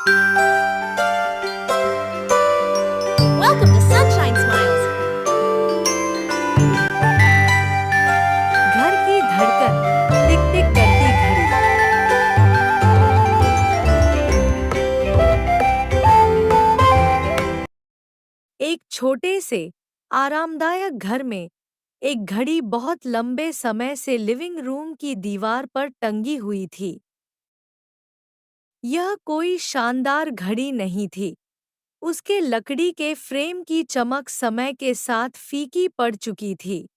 Welcome to Sunshine Smiles. घर की धड़कन, टिक टिक करती घड़ी। एक छोटे से आरामदायक घर में एक घड़ी बहुत लंबे समय से लिविंग रूम की दीवार पर टंगी हुई थी। यह कोई शानदार घड़ी नहीं थी। उसके लकड़ी के फ्रेम की चमक समय के साथ फीकी पड़ चुकी थी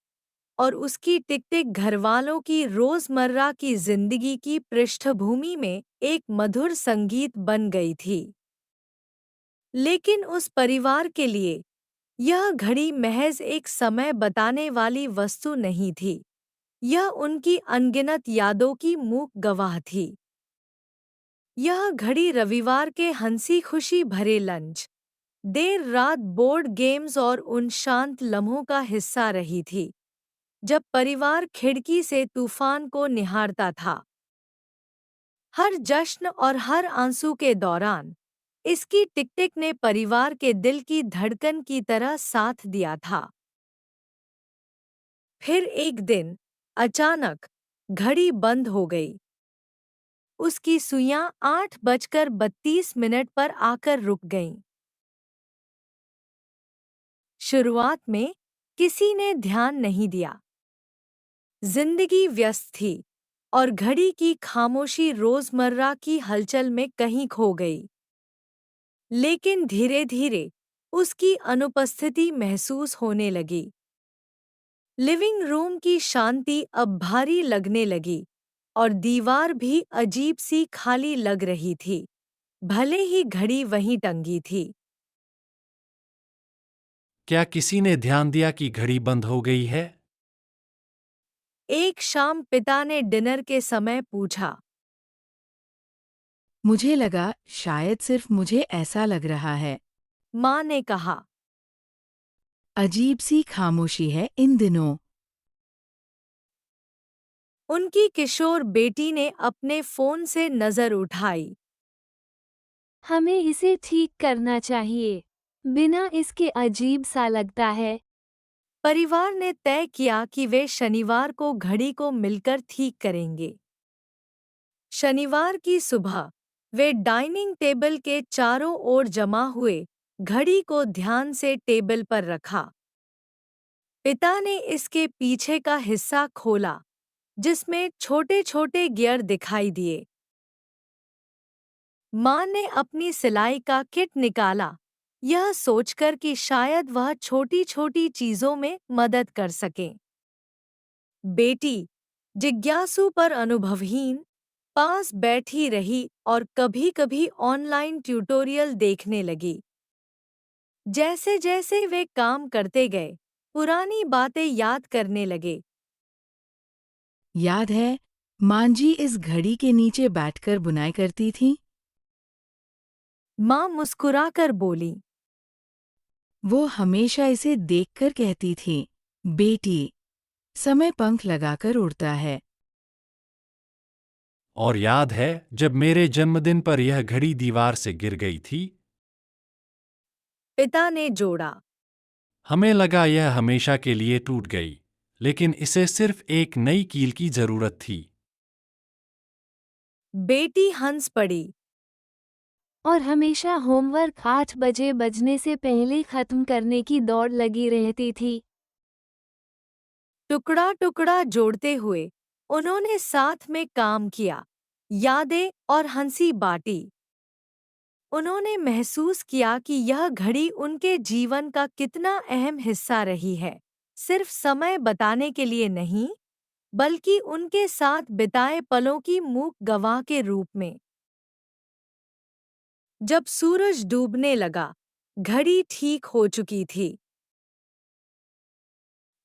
और उसकी टिक-टिक घरवालों की रोजमर्रा की जिंदगी की पृष्ठभूमि में एक मधुर संगीत बन गई थी। लेकिन उस परिवार के लिए यह घड़ी महज एक समय बताने वाली वस्तु नहीं थी। यह उनकी अनगिनत यादों की मूक गवाह थी। यह घड़ी रविवार के हंसी खुशी भरे लंच, देर रात बोर्ड गेम्स और उन शांत लम्हों का हिस्सा रही थी जब परिवार खिड़की से तूफान को निहारता था। हर जश्न और हर आंसू के दौरान इसकी टिक-टिक ने परिवार के दिल की धड़कन की तरह साथ दिया था। फिर एक दिन अचानक घड़ी बंद हो गई। उसकी सुइयां 8:32 पर आकर रुक गईं। शुरुआत में किसी ने ध्यान नहीं दिया। जिंदगी व्यस्त थी और घड़ी की खामोशी रोजमर्रा की हलचल में कहीं खो गई। लेकिन धीरे-धीरे उसकी अनुपस्थिति महसूस होने लगी। लिविंग रूम की शांति अब भारी लगने लगी और दीवार भी अजीब सी खाली लग रही थी, भले ही घड़ी वहीं टंगी थी। क्या किसी ने ध्यान दिया कि घड़ी बंद हो गई है? एक शाम पिता ने डिनर के समय पूछा। मुझे लगा शायद सिर्फ मुझे ऐसा लग रहा है। माँ ने कहा। अजीब सी खामोशी है इन दिनों। उनकी किशोर बेटी ने अपने फोन से नजर उठाई। हमें इसे ठीक करना चाहिए। बिना इसके अजीब सा लगता है। परिवार ने तय किया कि वे शनिवार को घड़ी को मिलकर ठीक करेंगे। शनिवार की सुबह वे डाइनिंग टेबल के चारों ओर जमा हुए घड़ी को ध्यान से टेबल पर रखा। पिता ने इसके पीछे का हिस्सा खोला जिसमें छोटे-छोटे गियर दिखाई दिए। माँ ने अपनी सिलाई का किट निकाला, यह सोचकर कि शायद वह छोटी-छोटी चीजों में मदद कर सके। बेटी, जिज्ञासु पर अनुभवहीन, पास बैठी रही और कभी-कभी ऑनलाइन ट्यूटोरियल देखने लगी। जैसे-जैसे वे काम करते गए, पुरानी बातें याद करने लगे। याद है, मांझी इस घड़ी के नीचे बैठकर बुनाई करती थी। माँ मुस्कुराकर बोली। वो हमेशा इसे देखकर कहती थी, बेटी, समय पंख लगाकर उड़ता है। और याद है जब मेरे जन्मदिन पर यह घड़ी दीवार से गिर गई थी? पिता ने जोड़ा। हमें लगा यह हमेशा के लिए टूट गई, लेकिन इसे सिर्फ एक नई कील की जरूरत थी। बेटी हंस पड़ी। और हमेशा होमवर्क 8 बजे बजने से पहले खत्म करने की दौड़ लगी रहती थी। टुकड़ा टुकड़ा जोड़ते हुए उन्होंने साथ में काम किया, यादें और हंसी बांटी। उन्होंने महसूस किया कि यह घड़ी उनके जीवन का कितना अहम हिस्सा रही है, सिर्फ समय बताने के लिए नहीं, बल्कि उनके साथ बिताए पलों की मूक गवाह के रूप में। जब सूरज डूबने लगा, घड़ी ठीक हो चुकी थी।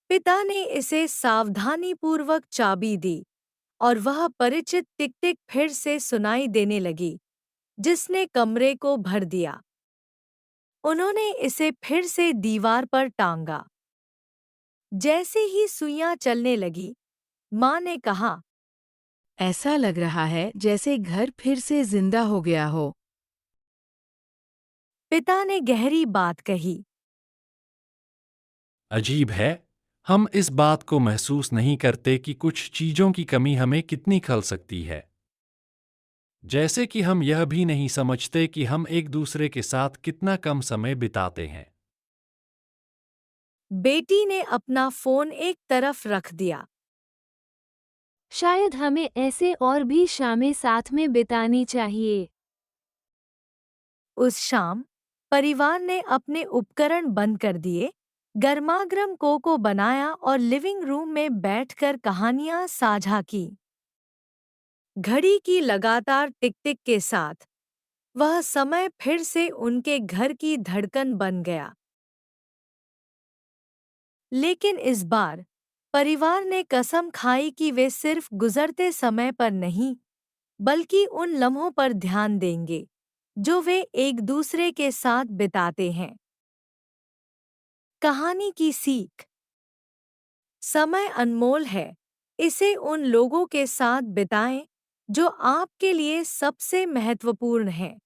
पिता ने इसे सावधानीपूर्वक चाबी दी और वह परिचित टिक-टिक फिर से सुनाई देने लगी, जिसने कमरे को भर दिया। उन्होंने इसे फिर से दीवार पर टांगा। जैसे ही सुइयां चलने लगी, माँ ने कहा। ऐसा लग रहा है जैसे घर फिर से जिंदा हो गया हो। पिता ने गहरी बात कही। अजीब है, हम इस बात को महसूस नहीं करते कि कुछ चीजों की कमी हमें कितनी खल सकती है। जैसे कि हम यह भी नहीं समझते कि हम एक दूसरे के साथ कितना कम समय बिताते हैं। बेटी ने अपना फोन एक तरफ रख दिया। शायद हमें ऐसे और भी शामें साथ में बितानी चाहिए। उस शाम परिवार ने अपने उपकरण बंद कर दिए, गर्मागर्म कोको बनाया और लिविंग रूम में बैठकर कहानियां साझा की। घड़ी की लगातार टिक-टिक के साथ वह समय फिर से उनके घर की धड़कन बन गया। लेकिन इस बार परिवार ने कसम खाई कि वे सिर्फ गुजरते समय पर नहीं, बल्कि उन लम्हों पर ध्यान देंगे जो वे एक दूसरे के साथ बिताते हैं। कहानी की सीख। समय अनमोल है, इसे उन लोगों के साथ बिताएं जो आपके लिए सबसे महत्वपूर्ण हैं।